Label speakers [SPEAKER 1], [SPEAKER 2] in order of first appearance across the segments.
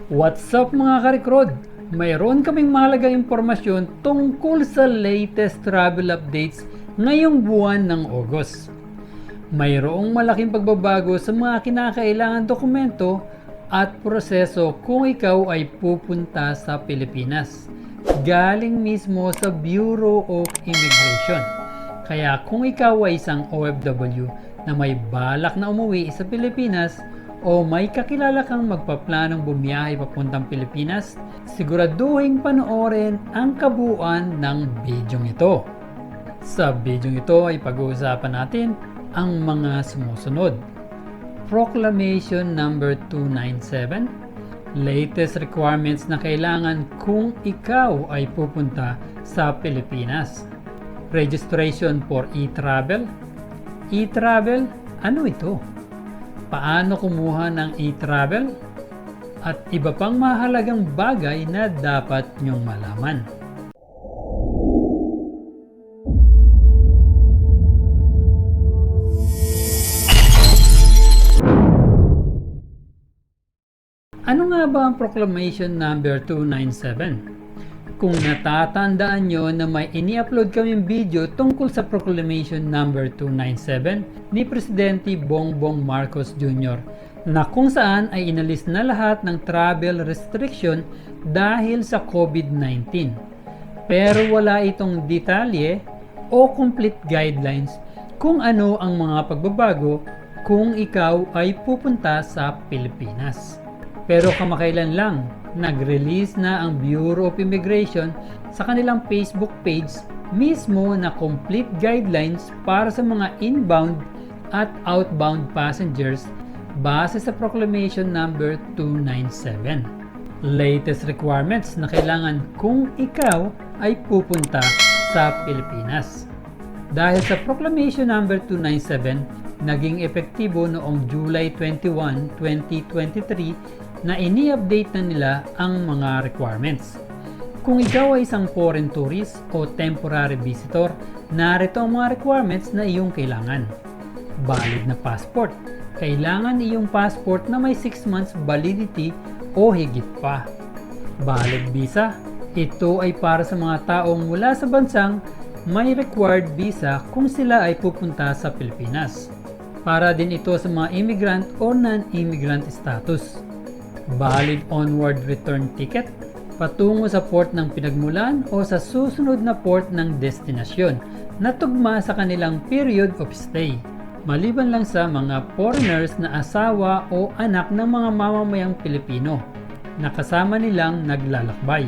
[SPEAKER 1] What's up mga ka-recruit? Mayroon kaming mahalagang impormasyon tungkol sa latest travel updates ngayong buwan ng August. Mayroong malaking pagbabago sa mga kinakailangan dokumento at proseso kung ikaw ay pupunta sa Pilipinas. Galing mismo sa Bureau of Immigration. Kaya kung ikaw ay isang OFW na may balak na umuwi sa Pilipinas, o may kakilala kang magpaplanong bumiyahe papuntang Pilipinas, siguraduhin panoorin ang kabuuan ng bidyong ito. Sa bidyong ito ay pag-uusapan natin ang mga sumusunod. Proclamation number 297, latest requirements na kailangan kung ikaw ay pupunta sa Pilipinas. Registration for e-travel. E-travel, ano ito? Paano kumuha ng e-travel? At iba pang mahalagang bagay na dapat nyong malaman. Ano nga ba ang Proclamation number 297? Kung natatandaan nyo na may ini-upload kaming video tungkol sa Proclamation number 297 ni Presidente Bongbong Marcos Jr. na kung saan ay inalis na lahat ng travel restriction dahil sa COVID-19. Pero wala itong detalye o complete guidelines kung ano ang mga pagbabago kung ikaw ay pupunta sa Pilipinas. Pero kamakailan lang, nag-release na ang Bureau of Immigration sa kanilang Facebook page mismo na complete guidelines para sa mga inbound at outbound passengers base sa Proclamation number 297. Latest requirements na kailangan kung ikaw ay pupunta sa Pilipinas. Dahil sa Proclamation number 297, naging epektibo noong July 21, 2023 na ini-update na nila ang mga requirements. Kung ikaw ay isang foreign tourist o temporary visitor, narito ang mga requirements na iyong kailangan. Valid na passport. Kailangan iyong passport na may 6 months validity o higit pa. Valid visa. Ito ay para sa mga taong mula sa bansang may required visa kung sila ay pupunta sa Pilipinas. Para din ito sa mga immigrant o non-immigrant status. Valid onward return ticket patungo sa port ng pinagmulan o sa susunod na port ng destinasyon na tugma sa kanilang period of stay. Maliban lang sa mga foreigners na asawa o anak ng mga mamamayang Pilipino na kasama nilang naglalakbay.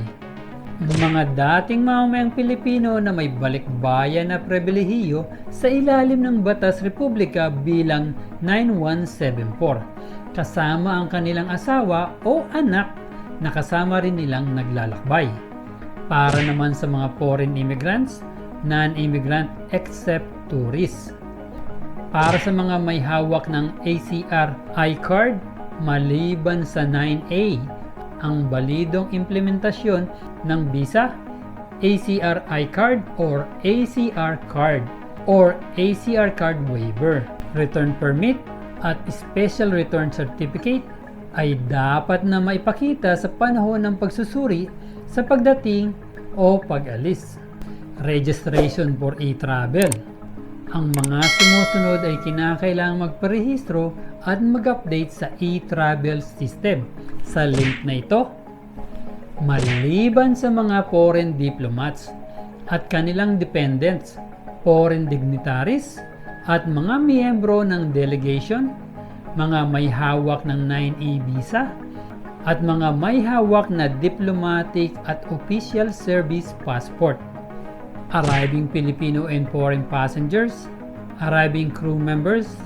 [SPEAKER 1] Mga dating mamamayang Pilipino na may balikbayan na pribilehiyo sa ilalim ng Batas Republika bilang 9174. Kasama ang kanilang asawa o anak na kasama rin nilang naglalakbay. Para naman sa mga foreign immigrants, non-immigrant except tourists. Para sa mga may hawak ng ACR I-card, maliban sa 9A, ang balidong implementasyon ng visa, ACR I-card or ACR card or ACR card waiver, return permit, at special return certificate ay dapat na maipakita sa panahon ng pagsusuri sa pagdating o pag-alis. Registration for e-travel. Ang mga sumusunod ay kinakailangang magparehistro at mag-update sa e-travel system sa link na ito. Maliban sa mga foreign diplomats at kanilang dependents, foreign dignitaries, at mga miyembro ng delegation, mga may hawak ng 9A visa, at mga may hawak na diplomatic at official service passport. Arriving Filipino and foreign passengers, arriving crew members,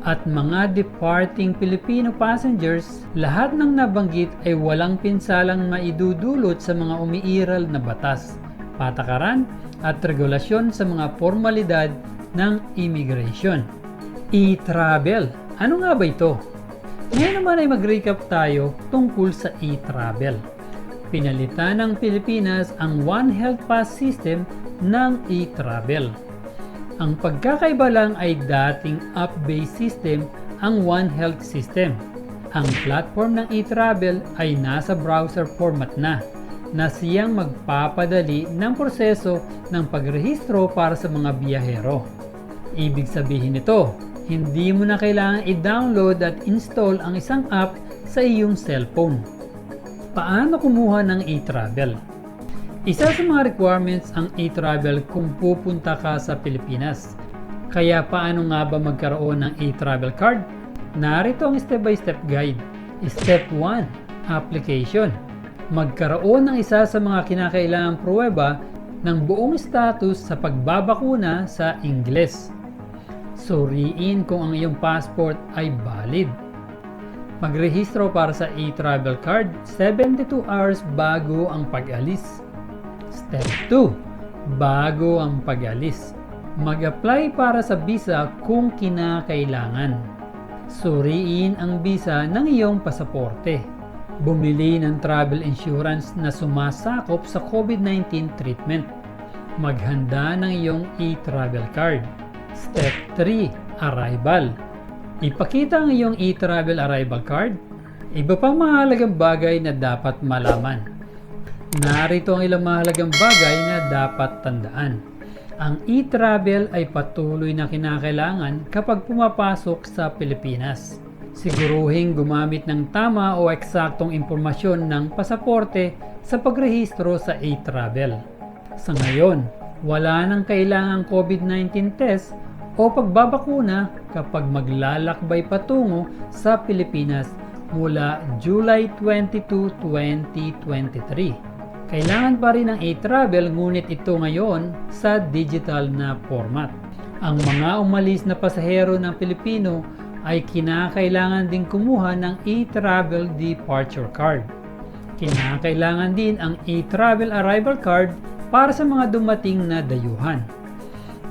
[SPEAKER 1] at mga departing Filipino passengers, lahat ng nabanggit ay walang pinsalang maidudulot sa mga umiiral na batas, patakaran, at regulasyon sa mga formalidad ng immigration. E-travel. Ano nga ba ito? Ngayon naman ay mag-recap tayo tungkol sa e-travel. Pinalitan ng Pilipinas ang One Health Pass system ng e-travel. Ang pagkakaiba lang ay dating app-based system ang One Health system. Ang platform ng e-travel ay nasa browser format na siyang magpapadali ng proseso ng pagrehistro para sa mga biyahero. Ibig sabihin nito, hindi mo na kailangan i-download at install ang isang app sa iyong cellphone. Paano kumuha ng e-travel? Isa sa mga requirements ang e-travel kung pupunta ka sa Pilipinas. Kaya paano nga ba magkaroon ng e-travel card? Narito ang step-by-step guide. Step 1. Application. Magkaroon ng isa sa mga kinakailangang pruweba ng buong status sa pagbabakuna sa Ingles. Suriin kung ang iyong passport ay valid. Magrehistro para sa e-travel card 72 hours bago ang pag-alis. Step 2. Bago ang pag-alis, mag-apply para sa visa kung kinakailangan. Suriin ang visa ng iyong pasaporte. Bumili ng travel insurance na sumasakop sa COVID-19 treatment. Maghanda ng iyong e-travel card. Step 3. Arrival. Ipakita ang iyong e-travel arrival card. Iba pang mahalagang bagay na dapat malaman. Narito ang ilang mahalagang bagay na dapat tandaan. Ang e-travel ay patuloy na kinakailangan kapag pumapasok sa Pilipinas. Siguruhing gumamit ng tama o eksaktong impormasyon ng pasaporte sa pagrehistro sa e-travel. Sa ngayon, wala nang kailangang COVID-19 test o pagbabakuna kapag maglalakbay patungo sa Pilipinas mula July 22, 2023. Kailangan pa rin ng e-travel ngunit ito ngayon sa digital na format. Ang mga umalis na pasahero ng Pilipino ay kinakailangan din kumuha ng e-travel departure card. Kinakailangan din ang e-travel arrival card para sa mga dumating na dayuhan.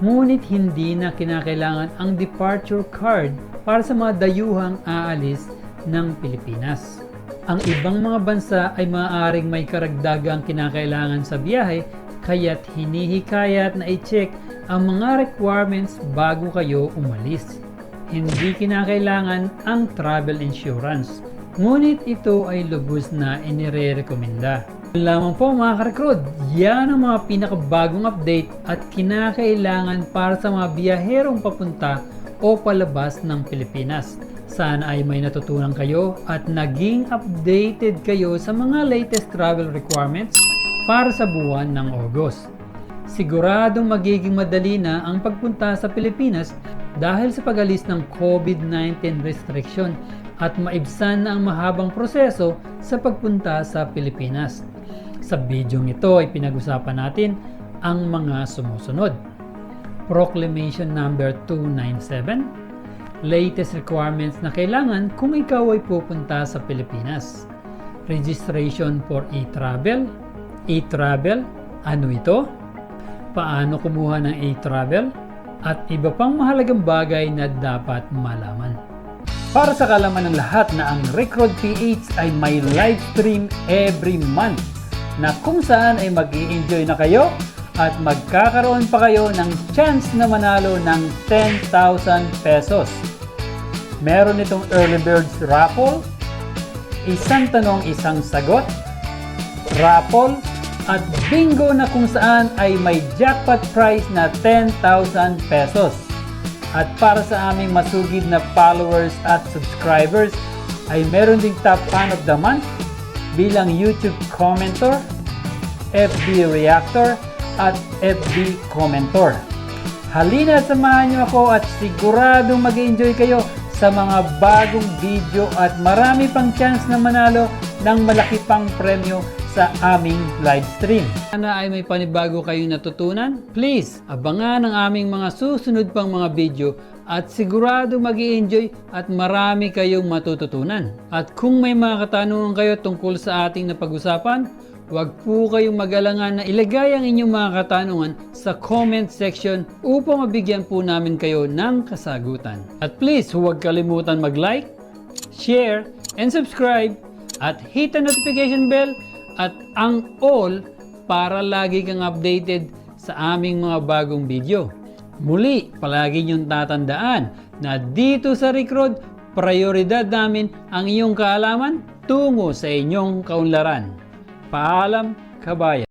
[SPEAKER 1] Ngunit hindi na kinakailangan ang departure card para sa mga dayuhang aalis ng Pilipinas. Ang ibang mga bansa ay maaaring may karagdagang kinakailangan sa biyahe, kaya't hinihikayat na i-check ang mga requirements bago kayo umalis. Hindi kinakailangan ang travel insurance, ngunit ito ay lubos na inirerekomenda. Lamang po mga ka-recruit, yan ang mga pinakabagong update at kinakailangan para sa mga biyaherong papunta o palabas ng Pilipinas. Sana ay may natutunan kayo at naging updated kayo sa mga latest travel requirements para sa buwan ng August. Siguradong magiging madali na ang pagpunta sa Pilipinas dahil sa pag-alis ng COVID-19 restriction at maibsan na ang mahabang proseso sa pagpunta sa Pilipinas. Sa bidyong ito ay pinag-usapan natin ang mga sumusunod. Proclamation number 297, latest requirements na kailangan kung ikaw ay pupunta sa Pilipinas. Registration for e-travel. E-travel, ano ito? Paano kumuha ng e-travel? At iba pang mahalagang bagay na dapat malaman. Para sa kalaman ng lahat na ang Recruit PH ay may live stream every month na kung saan ay mag-i-enjoy na kayo at magkakaroon pa kayo ng chance na manalo ng 10,000 pesos. Meron itong early birds raffle, isang tanong isang sagot, raffle, at bingo na kung saan ay may jackpot prize na 10,000 pesos. At para sa aming masugid na followers at subscribers ay meron ding top fan of the month bilang YouTube commenter, FB reactor, at FB commenter. Halina at samahan niyo ako at siguradong mag-enjoy kayo sa mga bagong video at marami pang chance na manalo ng malaki pang premyo sa aming live stream. Sana ay may panibago kayong natutunan. Please, abangan ang aming mga susunod pang mga video at sigurado mag-i-enjoy at marami kayong matututunan. At kung may mga katanungan kayo tungkol sa ating napag-usapan, huwag po kayong mag-alangan na ilagay ang inyong mga katanungan sa comment section upang mabigyan po namin kayo ng kasagutan. At please, huwag kalimutan mag-like, share, and subscribe at hit the notification bell at ang all para lagi kang updated sa aming mga bagong video. Muli, palagi niyong tatandaan na dito sa Recruit, Prioridad namin ang iyong kaalaman tungo sa inyong kaunlaran. Paalam, kabayan.